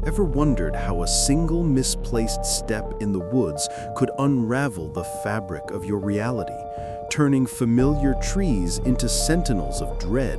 Ever wondered how a single misplaced step in the woods could unravel the fabric of your reality, turning familiar trees into sentinels of dread?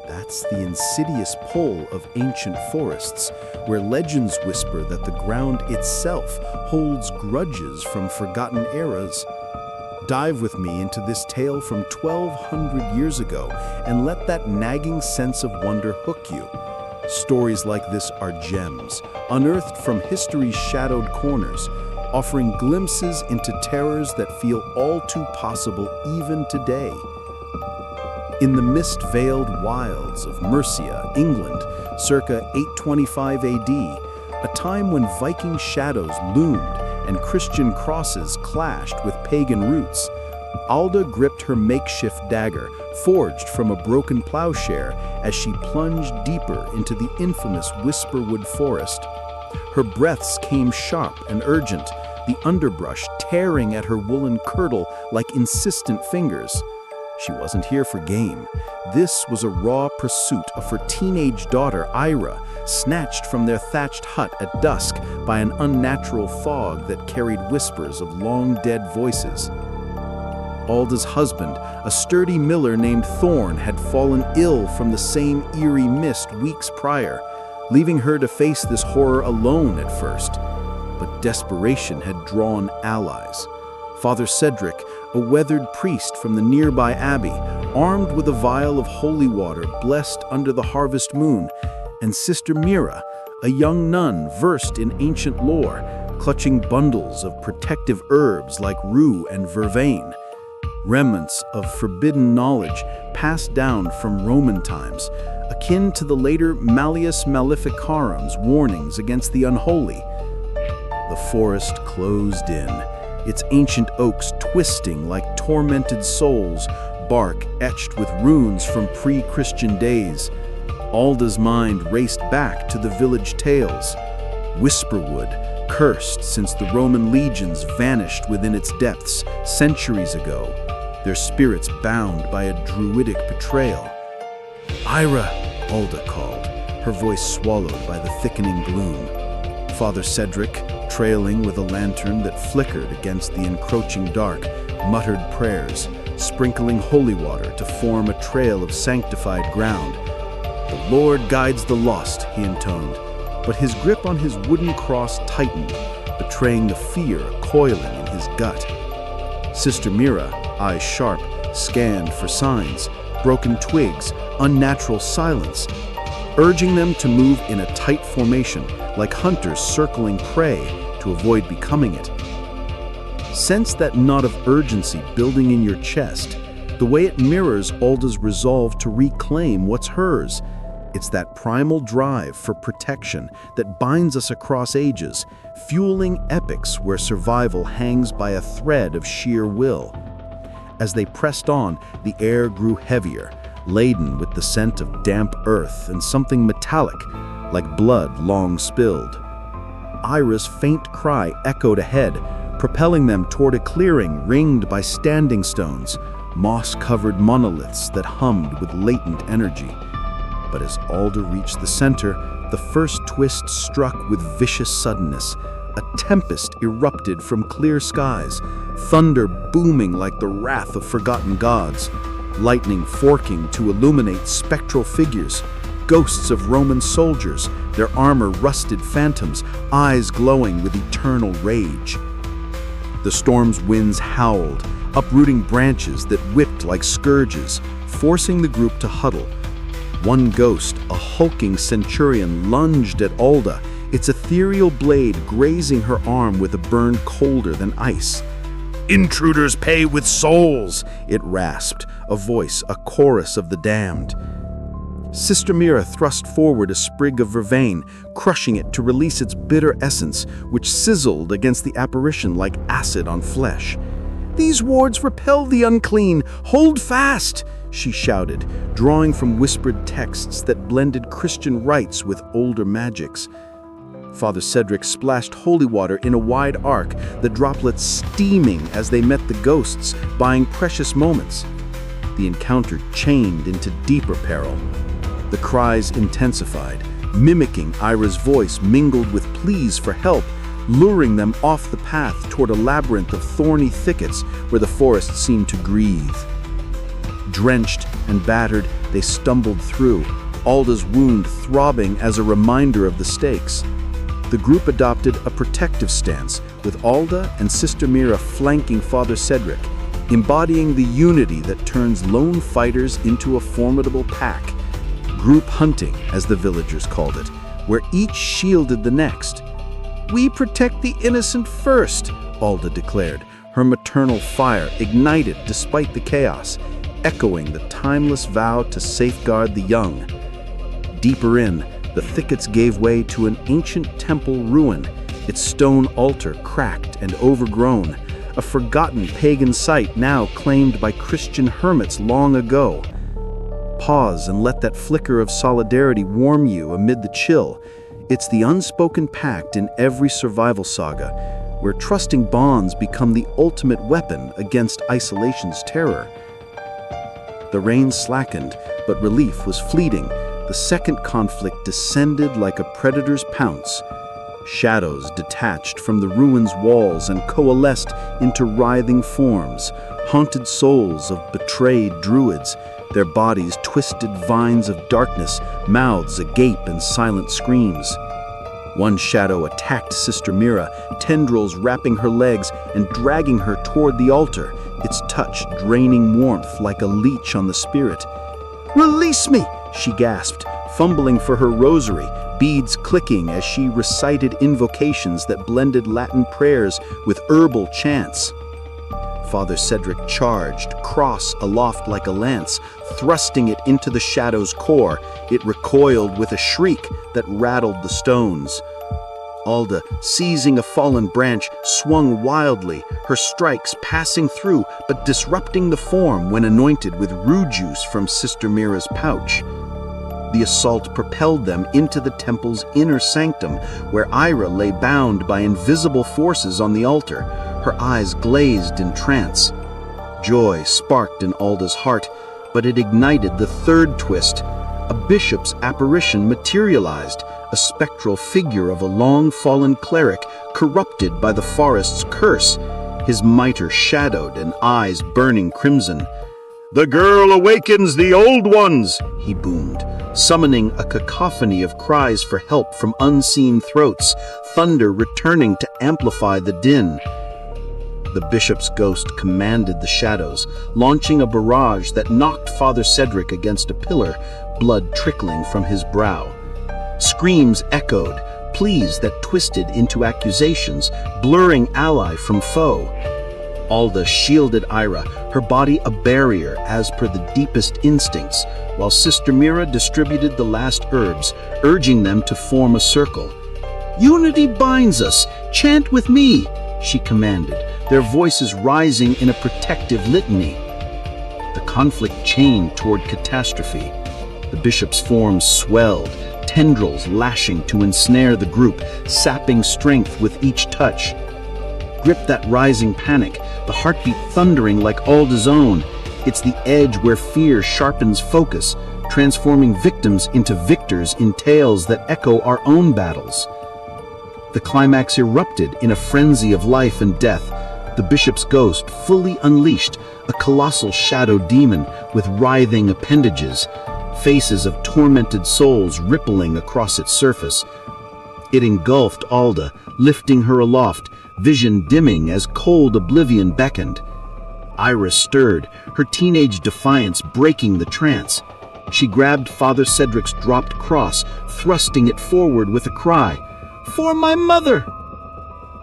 That's the insidious pull of ancient forests, where legends whisper that the ground itself holds grudges from forgotten eras. Dive with me into this tale from 1200 years ago and let that nagging sense of wonder hook you. Stories like this are gems, unearthed from history's shadowed corners, offering glimpses into terrors that feel all too possible even today. In the mist-veiled wilds of Mercia, England, circa 825 AD, a time when Viking shadows loomed and Christian crosses clashed with pagan roots, Alda gripped her makeshift dagger, forged from a broken plowshare, as she plunged deeper into the infamous Whisperwood forest. Her breaths came sharp and urgent, the underbrush tearing at her woolen kirtle like insistent fingers. She wasn't here for game. This was a raw pursuit of her teenage daughter, Ira, snatched from their thatched hut at dusk by an unnatural fog that carried whispers of long-dead voices. Alda's husband, a sturdy miller named Thorn, had fallen ill from the same eerie mist weeks prior, leaving her to face this horror alone at first. But desperation had drawn allies. Father Cedric, a weathered priest from the nearby abbey, armed with a vial of holy water blessed under the harvest moon, and Sister Mira, a young nun versed in ancient lore, clutching bundles of protective herbs like rue and vervain. Remnants of forbidden knowledge passed down from Roman times, akin to the later Malleus Maleficarum's warnings against the unholy. The forest closed in, its ancient oaks twisting like tormented souls, bark etched with runes from pre-Christian days. Alda's mind raced back to the village tales. Whisperwood, cursed since the Roman legions vanished within its depths centuries ago, their spirits bound by a druidic betrayal. "Ira," Alda called, her voice swallowed by the thickening gloom. Father Cedric, trailing with a lantern that flickered against the encroaching dark, muttered prayers, sprinkling holy water to form a trail of sanctified ground. "The Lord guides the lost," he intoned, but his grip on his wooden cross tightened, betraying the fear coiling in his gut. Sister Mira, eyes sharp, scanned for signs, broken twigs, unnatural silence, urging them to move in a tight formation, like hunters circling prey to avoid becoming it. Sense that knot of urgency building in your chest, the way it mirrors Alda's resolve to reclaim what's hers. It's that primal drive for protection that binds us across ages, fueling epics where survival hangs by a thread of sheer will. As they pressed on, the air grew heavier, laden with the scent of damp earth and something metallic, like blood long spilled. Ira's faint cry echoed ahead, propelling them toward a clearing ringed by standing stones, moss-covered monoliths that hummed with latent energy. But as Alda reached the center, the first twist struck with vicious suddenness. A tempest erupted from clear skies, thunder booming like the wrath of forgotten gods, lightning forking to illuminate spectral figures, ghosts of Roman soldiers, their armor rusted phantoms, eyes glowing with eternal rage. The storm's winds howled, uprooting branches that whipped like scourges, forcing the group to huddle. One ghost, a hulking centurion, lunged at Alda, its ethereal blade grazing her arm with a burn colder than ice. "Intruders pay with souls," it rasped, a voice, a chorus of the damned. Sister Mira thrust forward a sprig of vervain, crushing it to release its bitter essence, which sizzled against the apparition like acid on flesh. "These wards repel the unclean! Hold fast!" she shouted, drawing from whispered texts that blended Christian rites with older magics. Father Cedric splashed holy water in a wide arc, the droplets steaming as they met the ghosts, buying precious moments. The encounter chained into deeper peril. The cries intensified, mimicking Ira's voice mingled with pleas for help, luring them off the path toward a labyrinth of thorny thickets where the forest seemed to breathe. Drenched and battered, they stumbled through, Alda's wound throbbing as a reminder of the stakes. The group adopted a protective stance, with Alda and Sister Mira flanking Father Cedric, embodying the unity that turns lone fighters into a formidable pack. Group hunting, as the villagers called it, where each shielded the next. "We protect the innocent first," Alda declared, her maternal fire ignited despite the chaos, echoing the timeless vow to safeguard the young. Deeper in, the thickets gave way to an ancient temple ruin, its stone altar cracked and overgrown, a forgotten pagan site now claimed by Christian hermits long ago. Pause and let that flicker of solidarity warm you amid the chill. It's the unspoken pact in every survival saga, where trusting bonds become the ultimate weapon against isolation's terror. The rain slackened, but relief was fleeting. The second conflict descended like a predator's pounce. Shadows detached from the ruins' walls and coalesced into writhing forms, haunted souls of betrayed druids, their bodies twisted vines of darkness, mouths agape in silent screams. One shadow attacked Sister Mira, tendrils wrapping her legs and dragging her toward the altar, its touch draining warmth like a leech on the spirit. "Release me!" she gasped, fumbling for her rosary, beads clicking as she recited invocations that blended Latin prayers with herbal chants. Father Cedric charged, cross aloft like a lance, thrusting it into the shadow's core. It recoiled with a shriek that rattled the stones. Alda, seizing a fallen branch, swung wildly, her strikes passing through but disrupting the form when anointed with rue juice from Sister Mira's pouch. The assault propelled them into the temple's inner sanctum, where Ira lay bound by invisible forces on the altar, her eyes glazed in trance. Joy sparked in Alda's heart, but it ignited the third twist. A bishop's apparition materialized, a spectral figure of a long-fallen cleric corrupted by the forest's curse, his mitre shadowed and eyes burning crimson. "The girl awakens the old ones," he boomed, summoning a cacophony of cries for help from unseen throats, thunder returning to amplify the din. The bishop's ghost commanded the shadows, launching a barrage that knocked Father Cedric against a pillar, blood trickling from his brow. Screams echoed, pleas that twisted into accusations, blurring ally from foe. Alda shielded Ira, her body a barrier as per the deepest instincts, while Sister Mira distributed the last herbs, urging them to form a circle. "Unity binds us! Chant with me!" she commanded, their voices rising in a protective litany. The conflict chained toward catastrophe. The bishop's form swelled, tendrils lashing to ensnare the group, sapping strength with each touch. Grip that rising panic, the heartbeat thundering like Alda's own. It's the edge where fear sharpens focus, transforming victims into victors in tales that echo our own battles. The climax erupted in a frenzy of life and death, the bishop's ghost fully unleashed, a colossal shadow demon with writhing appendages, faces of tormented souls rippling across its surface. It engulfed Alda, lifting her aloft, vision dimming as cold oblivion beckoned. Iris stirred, her teenage defiance breaking the trance. She grabbed Father Cedric's dropped cross, thrusting it forward with a cry, "For my mother!"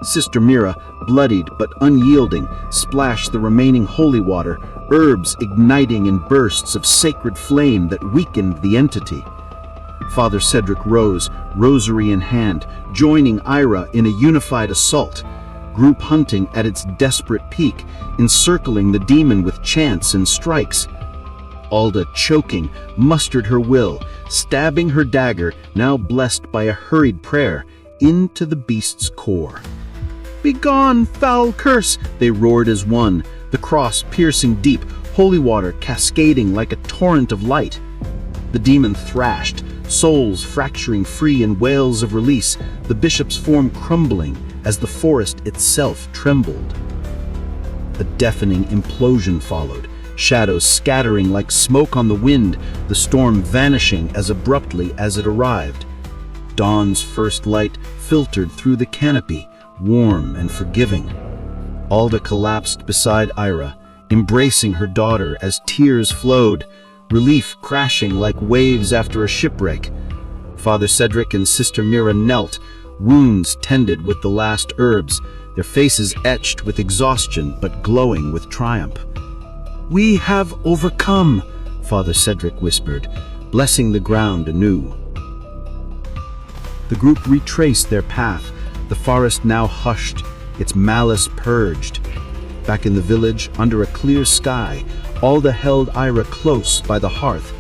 Sister Mira, bloodied but unyielding, splashed the remaining holy water, herbs igniting in bursts of sacred flame that weakened the entity. Father Cedric rose, rosary in hand, joining Ira in a unified assault, group hunting at its desperate peak, encircling the demon with chants and strikes. Alda, choking, mustered her will, stabbing her dagger, now blessed by a hurried prayer, into the beast's core. "Begone, foul curse!" they roared as one, the cross piercing deep, holy water cascading like a torrent of light. The demon thrashed, souls fracturing free in wails of release, the bishop's form crumbling as the forest itself trembled. A deafening implosion followed, shadows scattering like smoke on the wind, the storm vanishing as abruptly as it arrived. Dawn's first light filtered through the canopy, warm and forgiving. Alda collapsed beside Ira, embracing her daughter as tears flowed, relief crashing like waves after a shipwreck. Father Cedric and Sister Mira knelt, wounds tended with the last herbs, their faces etched with exhaustion but glowing with triumph. "We have overcome," Father Cedric whispered, blessing the ground anew. The group retraced their path, the forest now hushed, its malice purged. Back in the village, under a clear sky, Alda held Ira close by the hearth,